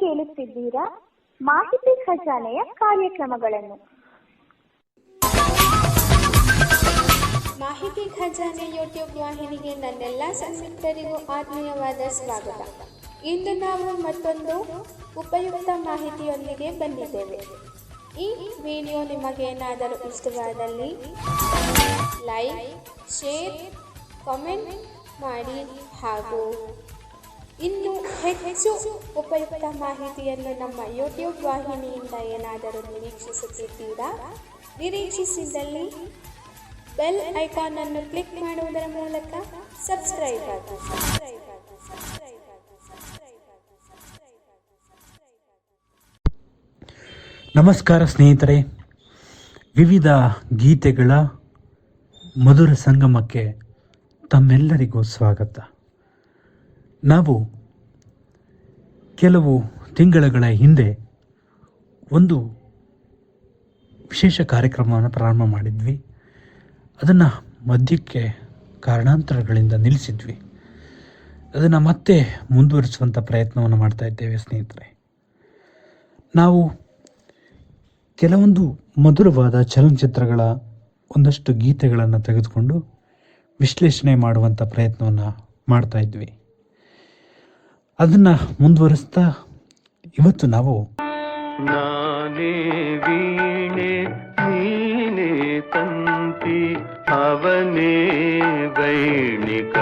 ಕೇಳುತ್ತಿದ್ದೀರಾ ಮಾಹಿತಿ ಖಜಾನೆಯ ಕಾರ್ಯಕ್ರಮಗಳನ್ನು. ಮಾಹಿತಿ ಖಜಾನೆ ಯೂಟ್ಯೂಬ್ ವಾಹಿನಿಗೆ ನನ್ನೆಲ್ಲ ಸಂಯುಕ್ತರಿಗೂ ಆತ್ಮೀಯವಾದ ಸ್ವಾಗತ. ಇಂದು ನಾವು ಮತ್ತೊಂದು ಉಪಯುಕ್ತ ಮಾಹಿತಿಯೊಂದಿಗೆ ಬಂದಿದ್ದೇವೆ. ಈ ವಿಡಿಯೋ ನಿಮಗೇನಾದರೂ ಇಷ್ಟವಾದಲ್ಲಿ ಲೈಕ್, ಶೇರ್, ಕಾಮೆಂಟ್ ಮಾಡಿ ಹಾಗೂ ಇನ್ನು ಹೆಚ್ಚು ಉಪಯುಕ್ತ ಮಾಹಿತಿಯನ್ನು ನಮ್ಮ ಯೂಟ್ಯೂಬ್ ವಾಹಿನಿಯಿಂದ ಏನಾದರೂ ನಿರೀಕ್ಷಿಸುತ್ತಿದ್ದೀರಾ? ನಿರೀಕ್ಷಿಸಿದಲ್ಲಿ ಬೆಲ್ ಐಕಾನ್ ಅನ್ನು ಕ್ಲಿಕ್ ಮಾಡುವುದರ ಮೂಲಕ ಸಬ್ಸ್ಕ್ರೈಬ್ ಆಗಿ. ನಮಸ್ಕಾರ ಸ್ನೇಹಿತರೆ, ವಿವಿಧ ಗೀತೆಗಳ ಮಧುರ ಸಂಗಮಕ್ಕೆ ತಮ್ಮೆಲ್ಲರಿಗೂ ಸ್ವಾಗತ. ನಾವು ಕೆಲವು ತಿಂಗಳ ಹಿಂದೆ ಒಂದು ವಿಶೇಷ ಕಾರ್ಯಕ್ರಮವನ್ನು ಪ್ರಾರಂಭ ಮಾಡಿದ್ವಿ. ಅದನ್ನು ಮಧ್ಯಕ್ಕೆ ಕಾರಣಾಂತರಗಳಿಂದ ನಿಲ್ಲಿಸಿದ್ವಿ. ಅದನ್ನು ಮತ್ತೆ ಮುಂದುವರಿಸುವಂಥ ಪ್ರಯತ್ನವನ್ನು ಮಾಡ್ತಾ ಇದ್ದೇವೆ ಸ್ನೇಹಿತರೆ. ನಾವು ಕೆಲವೊಂದು ಮಧುರವಾದ ಚಲನಚಿತ್ರಗಳ ಒಂದಷ್ಟು ಗೀತೆಗಳನ್ನು ತೆಗೆದುಕೊಂಡು ವಿಶ್ಲೇಷಣೆ ಮಾಡುವಂಥ ಪ್ರಯತ್ನವನ್ನು ಮಾಡ್ತಾ ಇದ್ವಿ. ಅದನ್ನು ಮುಂದುವರಿಸ್ತಾ ಇವತ್ತು ನಾವು ನಾನೇ ವೀಣೆ ನೀನೇ ತಂತಿ ಅವನೇ ವೈಣಿಕ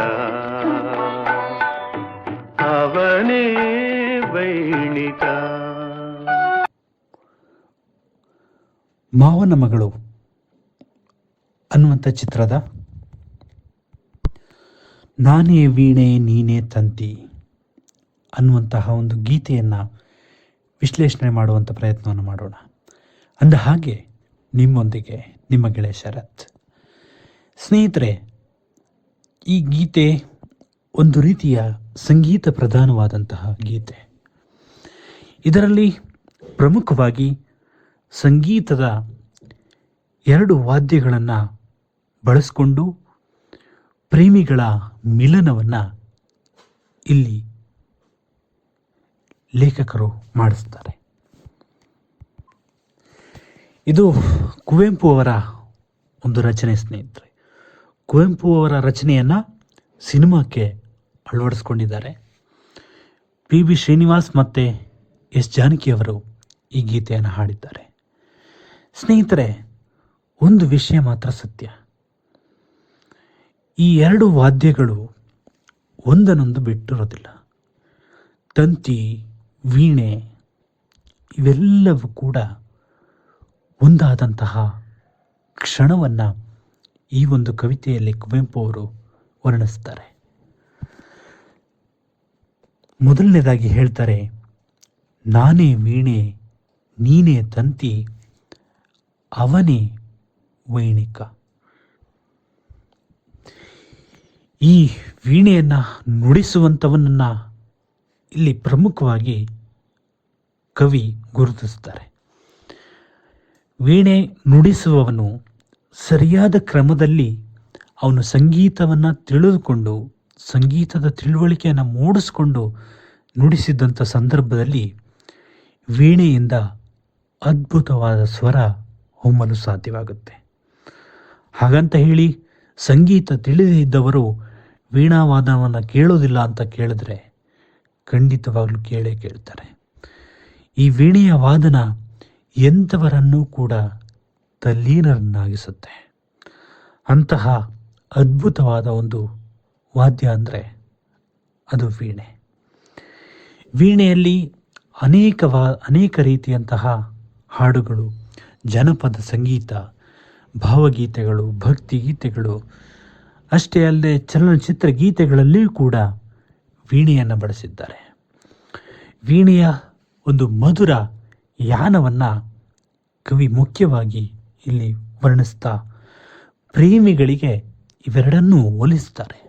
ಅವನೇ ವೈಣಿಕ ಮಾವನ ಮಗಳು ಅನ್ನುವಂಥ ಚಿತ್ರದ ನಾನೇ ವೀಣೆ ನೀನೇ ತಂತಿ ಅನ್ನುವಂತಹ ಒಂದು ಗೀತೆಯನ್ನು ವಿಶ್ಲೇಷಣೆ ಮಾಡುವಂಥ ಪ್ರಯತ್ನವನ್ನು ಮಾಡೋಣ. ಅಂದ ಹಾಗೆ ನಿಮ್ಮೊಂದಿಗೆ ನಿಮ್ಮ ಗೆಳೆಯ ಶರತ್. ಸ್ನೇಹಿತರೆ, ಈ ಗೀತೆ ಒಂದು ರೀತಿಯ ಸಂಗೀತ ಪ್ರಧಾನವಾದಂತಹ ಗೀತೆ. ಇದರಲ್ಲಿ ಪ್ರಮುಖವಾಗಿ ಸಂಗೀತದ 2 ವಾದ್ಯಗಳನ್ನು ಬಳಸಿಕೊಂಡು ಪ್ರೇಮಿಗಳ ಮಿಲನವನ್ನು ಇಲ್ಲಿ ಲೇಖಕರು ಮಾಡಿಸ್ತಾರೆ. ಇದು ಕುವೆಂಪು ಅವರ ಒಂದು ರಚನೆ ಸ್ನೇಹಿತರೆ. ಕುವೆಂಪು ಅವರ ರಚನೆಯನ್ನು ಸಿನಿಮಾಕ್ಕೆ ಅಳವಡಿಸ್ಕೊಂಡಿದ್ದಾರೆ. ಪಿ.ಬಿ. ಶ್ರೀನಿವಾಸ್ ಮತ್ತು ಎಸ್. ಜಾನಕಿ ಅವರು ಈ ಗೀತೆಯನ್ನು ಹಾಡಿದ್ದಾರೆ. ಸ್ನೇಹಿತರೆ, ಒಂದು ವಿಷಯ ಮಾತ್ರ ಸತ್ಯ. ಈ 2 ವಾದ್ಯಗಳು ಒಂದನ್ನೊಂದು ಬಿಟ್ಟಿರೋದಿಲ್ಲ. ತಂತಿ, ವೀಣೆ ಇವೆಲ್ಲವೂ ಕೂಡ ಒಂದಾದಂತಹ ಕ್ಷಣವನ್ನು ಈ ಒಂದು ಕವಿತೆಯಲ್ಲಿ ಕುವೆಂಪು ಅವರು ವರ್ಣಿಸ್ತಾರೆ. ಮೊದಲನೇದಾಗಿ ಹೇಳ್ತಾರೆ, ನಾನೇ ವೀಣೆ ನೀನೇ ತಂತಿ ಅವನೇ ವೈಣಿಕ. ಈ ವೀಣೆಯನ್ನು ನುಡಿಸುವಂಥವನನ್ನು ಇಲ್ಲಿ ಪ್ರಮುಖವಾಗಿ ಕವಿ ಗುರುತಿಸ್ತಾರೆ. ವೀಣೆ ನುಡಿಸುವವನು ಸರಿಯಾದ ಕ್ರಮದಲ್ಲಿ ಅವನು ಸಂಗೀತವನ್ನು ತಿಳಿದುಕೊಂಡು ಸಂಗೀತದ ತಿಳುವಳಿಕೆಯನ್ನು ಮೂಡಿಸಿಕೊಂಡು ನುಡಿಸಿದಂಥ ಸಂದರ್ಭದಲ್ಲಿ ವೀಣೆಯಿಂದ ಅದ್ಭುತವಾದ ಸ್ವರ ಹೊಮ್ಮಲು ಸಾಧ್ಯವಾಗುತ್ತೆ. ಹಾಗಂತ ಹೇಳಿ ಸಂಗೀತ ತಿಳಿದೇ ಇದ್ದವರು ವೀಣಾವಾದನವನ್ನು ಕೇಳೋದಿಲ್ಲ ಅಂತ ಕೇಳಿದ್ರೆ ಖಂಡಿತವಾಗ್ಲೂ ಕೇಳ್ತಾರೆ. ಈ ವೀಣೆಯ ವಾದನ ಎಂಥವರನ್ನೂ ಕೂಡ ತಲ್ಲೀನರನ್ನಾಗಿಸುತ್ತೆ. ಅಂತಹ ಅದ್ಭುತವಾದ ಒಂದು ವಾದ್ಯ ಅಂದರೆ ಅದು ವೀಣೆ. ವೀಣೆಯಲ್ಲಿ ಅನೇಕ ರೀತಿಯಂತಹ ಹಾಡುಗಳು, ಜನಪದ ಸಂಗೀತ, ಭಾವಗೀತೆಗಳು, ಭಕ್ತಿಗೀತೆಗಳು, ಅಷ್ಟೇ ಅಲ್ಲದೆ ಚಲನಚಿತ್ರ ಗೀತೆಗಳಲ್ಲಿಯೂ ಕೂಡ ವೀಣೆಯನ್ನು ಬಳಸಿದ್ದಾರೆ. ವೀಣೆಯ ಒಂದು ಮಧುರ ಯಾನವನ್ನು ಕವಿ ಮುಖ್ಯವಾಗಿ ಇಲ್ಲಿ ವರ್ಣಿಸ್ತಾ ಪ್ರೇಮಿಗಳಿಗೆ ಇವೆರಡನ್ನೂ ಹೋಲಿಸ್ತಾರೆ.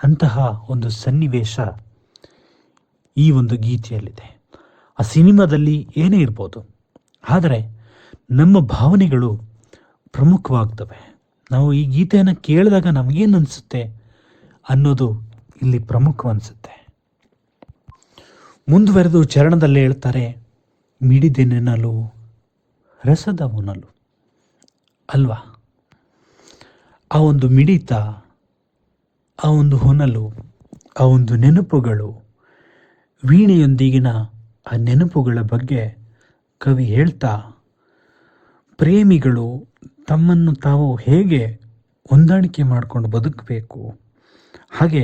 ಅಂತಹ ಒಂದು ಸನ್ನಿವೇಶ ಈ ಒಂದು ಗೀತೆಯಲ್ಲಿದೆ. ಆ ಸಿನಿಮಾದಲ್ಲಿ ಏನೇ ಇರ್ಬೋದು, ಆದರೆ ನಮ್ಮ ಭಾವನೆಗಳು ಪ್ರಮುಖವಾಗ್ತವೆ. ನಾವು ಈ ಗೀತೆಯನ್ನು ಕೇಳಿದಾಗ ನಮಗೇನು ಅನಿಸುತ್ತೆ ಅನ್ನೋದು ಇಲ್ಲಿ ಪ್ರಮುಖ ಅನಿಸುತ್ತೆ. ಮುಂದುವರೆದು ಚರಣದಲ್ಲಿ ಹೇಳ್ತಾರೆ, ಮಿಡಿದೆನೆನಲು ರಸದ ಹೊನಲು ಅಲ್ವಾ. ಆ ಒಂದು ಮಿಡಿತ, ಆ ಒಂದು ಹೊನಲು, ಆ ಒಂದು ನೆನಪುಗಳು, ವೀಣೆಯೊಂದಿಗಿನ ಆ ನೆನಪುಗಳ ಬಗ್ಗೆ ಕವಿ ಹೇಳ್ತಾ, ಪ್ರೇಮಿಗಳು ತಮ್ಮನ್ನು ತಾವು ಹೇಗೆ ಹೊಂದಾಣಿಕೆ ಮಾಡಿಕೊಂಡು ಬದುಕಬೇಕು, ಹಾಗೆ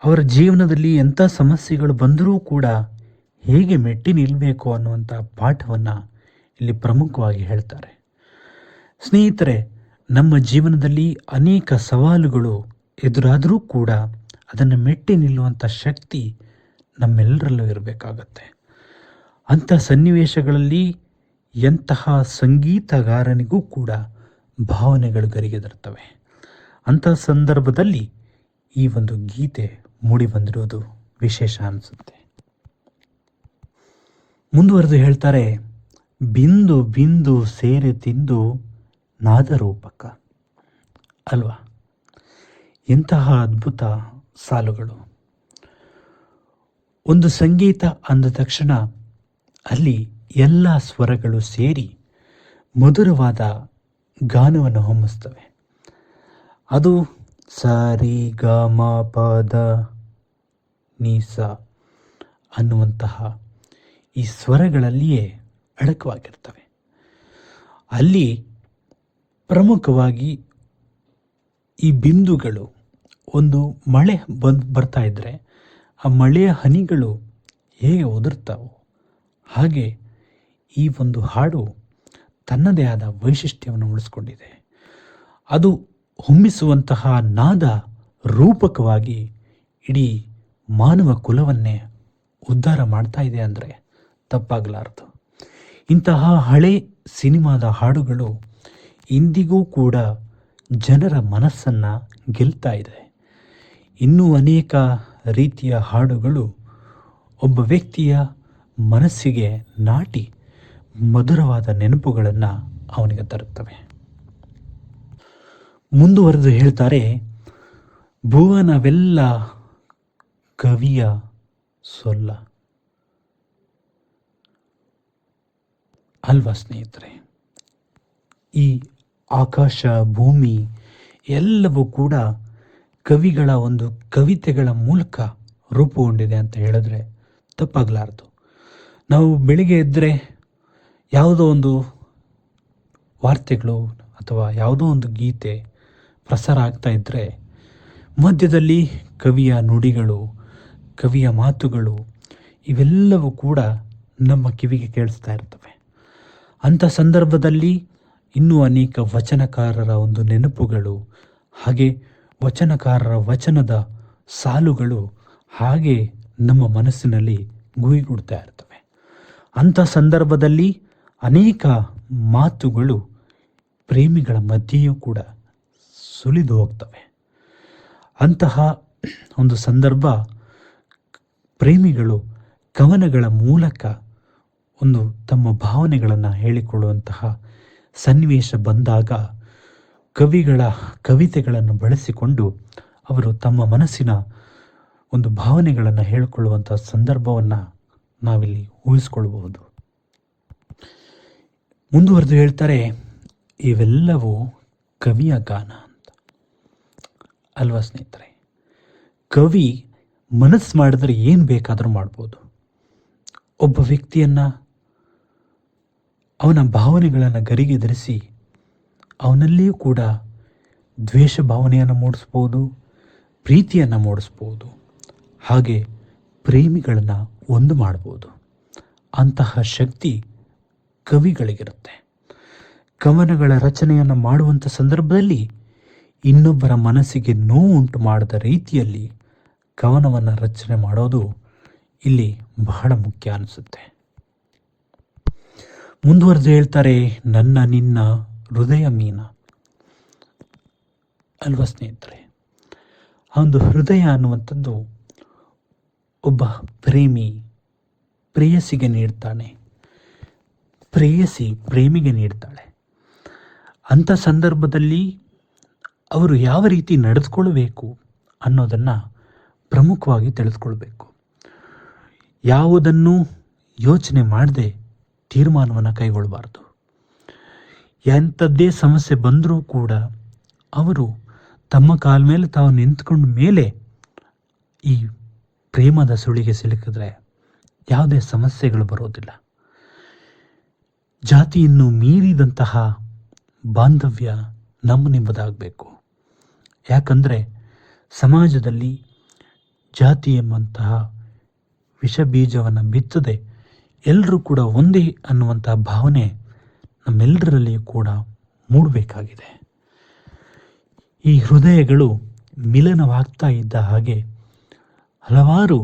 ಅವರ ಜೀವನದಲ್ಲಿ ಎಂಥ ಸಮಸ್ಯೆಗಳು ಬಂದರೂ ಕೂಡ ಹೇಗೆ ಮೆಟ್ಟಿ ನಿಲ್ಲಬೇಕು ಅನ್ನುವಂಥ ಪಾಠವನ್ನು ಇಲ್ಲಿ ಪ್ರಮುಖವಾಗಿ ಹೇಳ್ತಾರೆ. ಸ್ನೇಹಿತರೆ, ನಮ್ಮ ಜೀವನದಲ್ಲಿ ಅನೇಕ ಸವಾಲುಗಳು ಎದುರಾದರೂ ಕೂಡ ಅದನ್ನು ಮೆಟ್ಟಿ ನಿಲ್ಲುವಂಥ ಶಕ್ತಿ ನಮ್ಮೆಲ್ಲರಲ್ಲೂ ಇರಬೇಕಾಗತ್ತೆ. ಅಂಥ ಸನ್ನಿವೇಶಗಳಲ್ಲಿ ಎಂತಹ ಸಂಗೀತಗಾರನಿಗೂ ಕೂಡ ಭಾವನೆಗಳು ಗರಿಗೆದರ್ತವೆ. ಅಂಥ ಸಂದರ್ಭದಲ್ಲಿ ಈ ಒಂದು ಗೀತೆ ಮೂಡಿ ಬಂದಿರೋದು ವಿಶೇಷ ಅನಿಸುತ್ತೆ. ಮುಂದುವರೆದು ಹೇಳ್ತಾರೆ, ಬಿಂದು ಬಿಂದು ಸೇರೆ ತಿಂದು ನಾದರೂಪಕ ಅಲ್ವಾ. ಎಂತಹ ಅದ್ಭುತ ಸಾಲುಗಳು. ಒಂದು ಸಂಗೀತ ಅಂದ ತಕ್ಷಣ ಅಲ್ಲಿ ಎಲ್ಲ ಸ್ವರಗಳು ಸೇರಿ ಮಧುರವಾದ ಗಾನವನ್ನು ಹೊಮ್ಮಿಸ್ತವೆ. ಅದು ಸರಿ ಗ ಮ ಪದ ನಿ ಸ ಅನ್ನುವಂತಹ ಈ ಸ್ವರಗಳಲ್ಲಿಯೇ ಅಡಕವಾಗಿರ್ತವೆ. ಅಲ್ಲಿ ಪ್ರಮುಖವಾಗಿ ಈ ಬಿಂದುಗಳು, ಒಂದು ಮಳೆ ಬರ್ತಾ ಇದ್ದರೆ ಆ ಮಳೆಯ ಹನಿಗಳು ಹೇಗೆ ಉದುರ್ತಾವೋ ಹಾಗೆ ಈ ಒಂದು ಹಾಡು ತನ್ನದೇ ಆದ ವೈಶಿಷ್ಟ್ಯವನ್ನು ಉಳಿಸ್ಕೊಂಡಿದೆ. ಅದು ಹೊಮ್ಮಿಸುವಂತಹ ನಾದ ರೂಪಕವಾಗಿ ಇಡೀ ಮಾನವ ಕುಲವನ್ನೇ ಉದ್ಧಾರ ಮಾಡ್ತಾ ಇದೆ ಅಂದರೆ ತಪ್ಪಾಗಲಾರದು. ಇಂತಹ ಹಳೆ ಸಿನಿಮಾದ ಹಾಡುಗಳು ಇಂದಿಗೂ ಕೂಡ ಜನರ ಮನಸ್ಸನ್ನು ಗೆಲ್ತಾ ಇದೆ. ಇನ್ನೂ ಅನೇಕ ರೀತಿಯ ಹಾಡುಗಳು ಒಬ್ಬ ವ್ಯಕ್ತಿಯ ಮನಸ್ಸಿಗೆ ನಾಟಿ ಮಧುರವಾದ ನೆನಪುಗಳನ್ನು ಅವನಿಗೆ ತರುತ್ತವೆ. ಮುಂದುವರೆದು ಹೇಳ್ತಾರೆ, ಭುವನವೆಲ್ಲ ಕವಿಯ ಸೊಲ್ಲ ಅಲ್ವಾ ಸ್ನೇಹಿತರೆ. ಈ ಆಕಾಶ, ಭೂಮಿ ಎಲ್ಲವೂ ಕೂಡ ಕವಿಗಳ ಒಂದು ಕವಿತೆಗಳ ಮೂಲಕ ರೂಪುಗೊಂಡಿದೆ ಅಂತ ಹೇಳಿದ್ರೆ ತಪ್ಪಾಗಲಾರದು. ನಾವು ಬೆಳಿಗ್ಗೆ ಎದ್ದರೆ ಯಾವುದೋ ಒಂದು ವಾರ್ತೆಗಳು ಅಥವಾ ಯಾವುದೋ ಒಂದು ಗೀತೆ ಪ್ರಸಾರ ಆಗ್ತಾ ಇದ್ದರೆ ಮಧ್ಯದಲ್ಲಿ ಕವಿಯ ನುಡಿಗಳು, ಕವಿಯ ಮಾತುಗಳು ಇವೆಲ್ಲವೂ ಕೂಡ ನಮ್ಮ ಕಿವಿಗೆ ಕೇಳಿಸ್ತಾ ಇರ್ತವೆ. ಅಂಥ ಸಂದರ್ಭದಲ್ಲಿ ಇನ್ನೂ ಅನೇಕ ವಚನಕಾರರ ಒಂದು ನೆನಪುಗಳು, ಹಾಗೆ ವಚನಕಾರರ ವಚನದ ಸಾಲುಗಳು ಹಾಗೆ ನಮ್ಮ ಮನಸ್ಸಿನಲ್ಲಿ ಗುಯಿಗುಡ್ತಾ ಇರ್ತವೆ. ಅಂಥ ಸಂದರ್ಭದಲ್ಲಿ ಅನೇಕ ಮಾತುಗಳು ಪ್ರೇಮಿಗಳ ಮಧ್ಯೆಯೂ ಕೂಡ ಸುಲಿದು ಹೋಗ್ತವೆ. ಅಂತಹ ಒಂದು ಸಂದರ್ಭ ಪ್ರೇಮಿಗಳು ಕವನಗಳ ಮೂಲಕ ಒಂದು ತಮ್ಮ ಭಾವನೆಗಳನ್ನು ಹೇಳಿಕೊಳ್ಳುವಂತಹ ಸನ್ನಿವೇಶ ಬಂದಾಗ ಕವಿಗಳ ಕವಿತೆಗಳನ್ನು ಬಳಸಿಕೊಂಡು ಅವರು ತಮ್ಮ ಮನಸ್ಸಿನ ಒಂದು ಭಾವನೆಗಳನ್ನು ಹೇಳಿಕೊಳ್ಳುವಂಥ ಸಂದರ್ಭವನ್ನು ನಾವಿಲ್ಲಿ ಊಹಿಸ್ಕೊಳ್ಬಹುದು. ಮುಂದುವರೆದು ಹೇಳ್ತಾರೆ, ಇವೆಲ್ಲವೂ ಕವಿಯ ಗಾನ ಅಂತ ಅಲ್ವಾ ಸ್ನೇಹಿತರೆ. ಕವಿ ಮನಸ್ಸು ಮಾಡಿದ್ರೆ ಏನು ಬೇಕಾದರೂ ಮಾಡ್ಬೋದು. ಒಬ್ಬ ವ್ಯಕ್ತಿಯನ್ನು, ಅವನ ಭಾವನೆಗಳನ್ನು ಗರಿಗೆದರಿಸಿ ಅವನಲ್ಲಿಯೂ ಕೂಡ ದ್ವೇಷ ಭಾವನೆಯನ್ನು ಮೂಡಿಸ್ಬೋದು, ಪ್ರೀತಿಯನ್ನು ಮೂಡಿಸ್ಬೋದು, ಹಾಗೆ ಪ್ರೇಮಿಗಳನ್ನು ಒಂದು ಮಾಡ್ಬೋದು. ಅಂತಹ ಶಕ್ತಿ ಕವಿಗಳಿಗಿರುತ್ತೆ. ಕವನಗಳ ರಚನೆಯನ್ನು ಮಾಡುವಂಥ ಸಂದರ್ಭದಲ್ಲಿ ಇನ್ನೊಬ್ಬರ ಮನಸ್ಸಿಗೆ ನೋವು ಉಂಟು ಮಾಡದ ರೀತಿಯಲ್ಲಿ ಕವನವನ್ನು ರಚನೆ ಮಾಡೋದು ಇಲ್ಲಿ ಬಹಳ ಮುಖ್ಯ ಅನಿಸುತ್ತೆ. ಮುಂದುವರೆದು ಹೇಳ್ತಾರೆ, ನನ್ನ ನಿನ್ನ ಹೃದಯ ಮೀನ ಅಲ್ವಾ ಸ್ನೇಹಿತರೆ. ಆ ಒಂದು ಹೃದಯ ಅನ್ನುವಂಥದ್ದು ಒಬ್ಬ ಪ್ರೇಮಿ ಪ್ರೇಯಸಿಗೆ ನೀಡ್ತಾನೆ, ಪ್ರೇಯಸಿ ಪ್ರೇಮಿಗೆ ನೀಡ್ತಾಳೆ. ಅಂಥ ಸಂದರ್ಭದಲ್ಲಿ ಅವರು ಯಾವ ರೀತಿ ನಡೆದುಕೊಳ್ಬೇಕು ಅನ್ನೋದನ್ನು ಪ್ರಮುಖವಾಗಿ ತಿಳಿದುಕೊಳ್ಬೇಕು. ಯಾವುದನ್ನು ಯೋಚನೆ ಮಾಡದೆ ತೀರ್ಮಾನವನ್ನು ಕೈಗೊಳ್ಳಬಾರ್ದು. ಎಂಥದ್ದೇ ಸಮಸ್ಯೆ ಬಂದರೂ ಕೂಡ ಅವರು ತಮ್ಮ ಕಾಲ ಮೇಲೆ ತಾವು ನಿಂತ್ಕೊಂಡ ಮೇಲೆ ಈ ಪ್ರೇಮದ ಸುಳಿಗೆ ಸಿಲುಕಿದ್ರೆ ಯಾವುದೇ ಸಮಸ್ಯೆಗಳು ಬರೋದಿಲ್ಲ. ಜಾತಿಯನ್ನು ಮೀರಿದಂತಹ ಬಾಂಧವ್ಯ ನಿಮ್ಮದಾಗಬೇಕು. ಯಾಕಂದರೆ ಸಮಾಜದಲ್ಲಿ ಜಾತಿ ಎಂಬಂತಹ ವಿಷ ಬೀಜವನ್ನು ಬಿತ್ತದೆ ಎಲ್ಲರೂ ಕೂಡ ಒಂದೇ ಅನ್ನುವಂತಹ ಭಾವನೆ ನಮ್ಮೆಲ್ಲರಲ್ಲಿಯೂ ಕೂಡ ಮೂಡಬೇಕಾಗಿದೆ. ಈ ಹೃದಯಗಳು ಮಿಲನವಾಗ್ತಾ ಇದ್ದ ಹಾಗೆ ಹಲವಾರು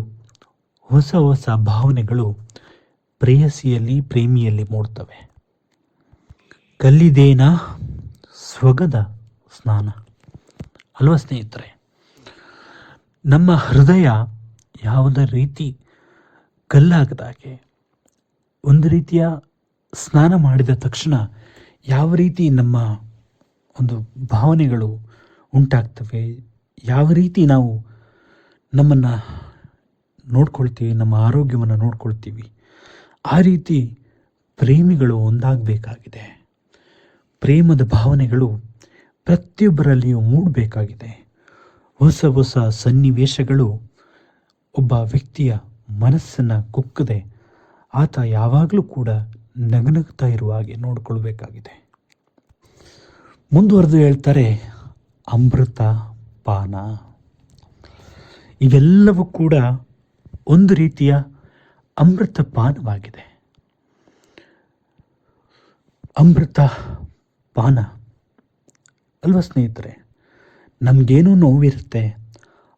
ಹೊಸ ಹೊಸ ಭಾವನೆಗಳು ಪ್ರೇಯಸಿಯಲ್ಲಿ ಪ್ರೇಮಿಯಲ್ಲಿ ಮೂಡ್ತವೆ. ಕಲ್ಲಿದೇನಾ ಸ್ವಗದ ಸ್ನಾನ ಅಲ್ವಾ ಸ್ನೇಹಿತರೆ? ನಮ್ಮ ಹೃದಯ ಯಾವುದೇ ರೀತಿ ಕಲ್ಲಾಗದಾಗೆ ಒಂದು ರೀತಿಯ ಸ್ನಾನ ಮಾಡಿದ ತಕ್ಷಣ ಯಾವ ರೀತಿ ನಮ್ಮ ಒಂದು ಭಾವನೆಗಳು ಉಂಟಾಗ್ತವೆ, ಯಾವ ರೀತಿ ನಾವು ನಮ್ಮನ್ನು ನೋಡ್ಕೊಳ್ತೀವಿ, ನಮ್ಮ ಆರೋಗ್ಯವನ್ನು ನೋಡ್ಕೊಳ್ತೀವಿ, ಆ ರೀತಿ ಪ್ರೇಮಿಗಳು ಒಂದಾಗಬೇಕಾಗಿದೆ. ಪ್ರೇಮದ ಭಾವನೆಗಳು ಪ್ರತಿಯೊಬ್ಬರಲ್ಲಿಯೂ ಮೂಡಬೇಕಾಗಿದೆ. ಹೊಸ ಹೊಸ ಸನ್ನಿವೇಶಗಳು ಒಬ್ಬ ವ್ಯಕ್ತಿಯ ಮನಸ್ಸನ್ನು ಕುಕ್ಕದೆ ಆತ ಯಾವಾಗಲೂ ಕೂಡ ನಗನಗ್ತಾ ಇರುವ ಹಾಗೆ ನೋಡಿಕೊಳ್ಬೇಕಾಗಿದೆ. ಮುಂದುವರೆದು ಹೇಳ್ತಾರೆ, ಅಮೃತ ಪಾನ ಇವೆಲ್ಲವೂ ಕೂಡ ಒಂದು ರೀತಿಯ ಅಮೃತ ಪಾನವಾಗಿದೆ. ಅಮೃತ ಪಾನ ಅಲ್ವಾ ಸ್ನೇಹಿತರೆ? ನಮಗೇನೋ ನೋವಿರುತ್ತೆ,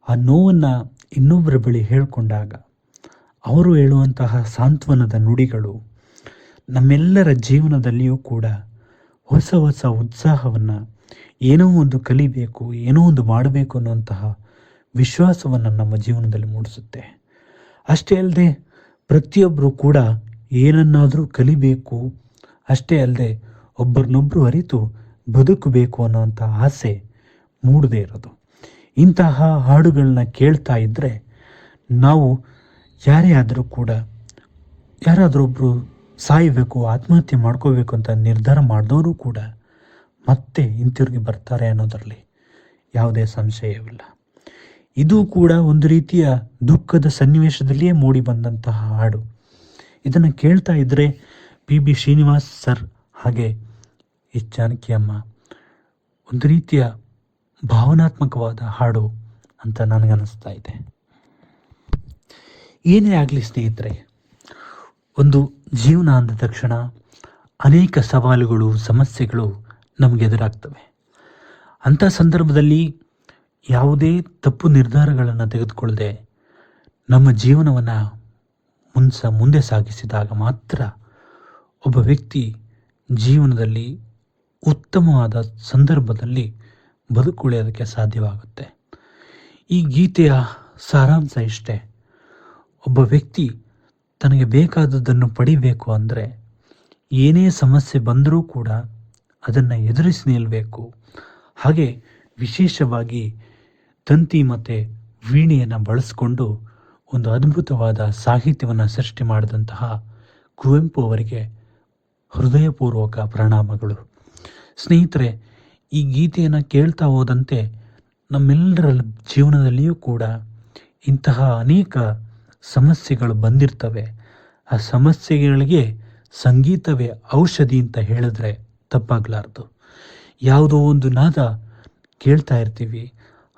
ಆ ನೋವನ್ನು ಇನ್ನೊಬ್ಬರ ಬಳಿ ಹೇಳಿಕೊಂಡಾಗ ಅವರು ಹೇಳುವಂತಹ ಸಾಂತ್ವನದ ನುಡಿಗಳು ನಮ್ಮೆಲ್ಲರ ಜೀವನದಲ್ಲಿಯೂ ಕೂಡ ಹೊಸ ಹೊಸ ಉತ್ಸಾಹವನ್ನು, ಏನೋ ಒಂದು ಕಲಿಬೇಕು, ಏನೋ ಒಂದು ಮಾಡಬೇಕು ಅನ್ನುವಂತಹ ವಿಶ್ವಾಸವನ್ನು ನಮ್ಮ ಜೀವನದಲ್ಲಿ ಮೂಡಿಸುತ್ತೆ. ಅಷ್ಟೇ ಅಲ್ಲದೆ ಪ್ರತಿಯೊಬ್ಬರು ಕೂಡ ಏನನ್ನಾದರೂ ಕಲಿಬೇಕು, ಅಷ್ಟೇ ಅಲ್ಲದೆ ಒಬ್ಬರನ್ನೊಬ್ಬರು ಅರಿತು ಬದುಕಬೇಕು ಅನ್ನೋವಂಥ ಆಸೆ ಮೂಡದೇ ಇರೋದು. ಇಂತಹ ಹಾಡುಗಳನ್ನ ಕೇಳ್ತಾ ಇದ್ದರೆ ನಾವು ಯಾರೇ ಆದರೂ ಕೂಡ ಯಾರಾದರೂ ಸಾಯಬೇಕು, ಆತ್ಮಹತ್ಯೆ ಮಾಡ್ಕೋಬೇಕು ಅಂತ ನಿರ್ಧಾರ ಮಾಡಿದವರು ಕೂಡ ಮತ್ತೆ ಹಿಂತಿರುಗಿ ಬರ್ತಾರೆ ಅನ್ನೋದರಲ್ಲಿ ಯಾವುದೇ ಸಂಶಯವಿಲ್ಲ. ಇದು ಕೂಡ ಒಂದು ರೀತಿಯ ದುಃಖದ ಸನ್ನಿವೇಶದಲ್ಲಿಯೇ ಮೂಡಿ ಬಂದಂತಹ ಹಾಡು. ಇದನ್ನು ಕೇಳ್ತಾ ಇದ್ದರೆ PB ಶ್ರೀನಿವಾಸ್ ಸರ್ ಹಾಗೆ ಎಚ್ ಜಾನಕಿ ಅಮ್ಮ ಒಂದು ರೀತಿಯ ಭಾವನಾತ್ಮಕವಾದ ಹಾಡು ಅಂತ ನನಗನ್ನಿಸ್ತಾ ಇದೆ. ಏನೇ ಆಗಲಿ ಸ್ನೇಹಿತರೆ, ಒಂದು ಜೀವನ ಅಂದ ತಕ್ಷಣ ಅನೇಕ ಸವಾಲುಗಳು, ಸಮಸ್ಯೆಗಳು ನಮಗೆ ಎದುರಾಗ್ತವೆ. ಅಂಥ ಸಂದರ್ಭದಲ್ಲಿ ಯಾವುದೇ ತಪ್ಪು ನಿರ್ಧಾರಗಳನ್ನು ತೆಗೆದುಕೊಳ್ಳದೆ ನಮ್ಮ ಜೀವನವನ್ನು ಮುಂದೆ ಸಾಗಿಸಿದಾಗ ಮಾತ್ರ ಒಬ್ಬ ವ್ಯಕ್ತಿ ಜೀವನದಲ್ಲಿ ಉತ್ತಮವಾದ ಸಂದರ್ಭದಲ್ಲಿ ಬದುಕುಳಿಯೋದಕ್ಕೆ ಸಾಧ್ಯವಾಗುತ್ತೆ. ಈ ಗೀತೆಯ ಸಾರಾಂಶ ಇಷ್ಟೇ: ಒಬ್ಬ ವ್ಯಕ್ತಿ ತನಗೆ ಬೇಕಾದದ್ದನ್ನು ಪಡಿಬೇಕು ಅಂದರೆ ಏನೇ ಸಮಸ್ಯೆ ಬಂದರೂ ಕೂಡ ಅದನ್ನು ಎದುರಿಸಿ ನಿಲ್ಲಬೇಕು. ಹಾಗೆ ವಿಶೇಷವಾಗಿ ತಂತಿ ಮತ್ತು ವೀಣೆಯನ್ನು ಬಳಸಿಕೊಂಡು ಒಂದು ಅದ್ಭುತವಾದ ಸಾಹಿತ್ಯವನ್ನು ಸೃಷ್ಟಿ ಮಾಡಿದಂತಹ ಕುವೆಂಪು ಅವರಿಗೆ ಹೃದಯಪೂರ್ವಕ ಪ್ರಣಾಮಗಳು. ಸ್ನೇಹಿತರೆ, ಈ ಗೀತೆಯನ್ನು ಕೇಳ್ತಾ ಹೋದಂತೆ ನಮ್ಮೆಲ್ಲರ ಜೀವನದಲ್ಲಿಯೂ ಕೂಡ ಇಂತಹ ಅನೇಕ ಸಮಸ್ಯೆಗಳು ಬಂದಿರ್ತವೆ. ಆ ಸಮಸ್ಯೆಗಳಿಗೆ ಸಂಗೀತವೇ ಔಷಧಿ ಅಂತ ಹೇಳಿದ್ರೆ ತಪ್ಪಾಗಲಾರ್ದು. ಯಾವುದೋ ಒಂದು ನಾದ ಕೇಳ್ತಾ ಇರ್ತೀವಿ,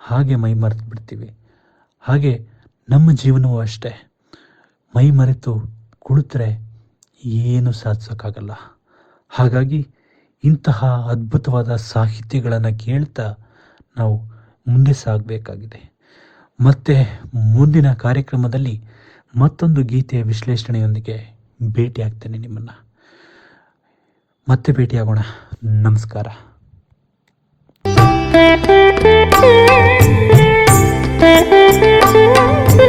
ಹಾಗೆ ಮೈ ಮರೆತು ಬಿಡ್ತೀವಿ. ಹಾಗೆ ನಮ್ಮ ಜೀವನವೂ ಅಷ್ಟೇ, ಮೈ ಮರೆತು ಕುಳಿತರೆ ಏನು ಸಾಧಿಸೋಕ್ಕಾಗಲ್ಲ. ಹಾಗಾಗಿ ಇಂತಹ ಅದ್ಭುತವಾದ ಸಾಹಿತ್ಯಗಳನ್ನು ಕೇಳ್ತಾ ನಾವು ಮುಂದೆ ಸಾಗಬೇಕಾಗಿದೆ. ಮತ್ತೆ ಮುಂದಿನ ಕಾರ್ಯಕ್ರಮದಲ್ಲಿ ಮತ್ತೊಂದು ಗೀತೆಯ ವಿಶ್ಲೇಷಣೆಯೊಂದಿಗೆ ಭೇಟಿಯಾಗ್ತೇನೆ ನಿಮ್ಮನ್ನು. ಮತ್ತೆ ಭೇಟಿಯಾಗೋಣ. ನಮಸ್ಕಾರ. Thank you.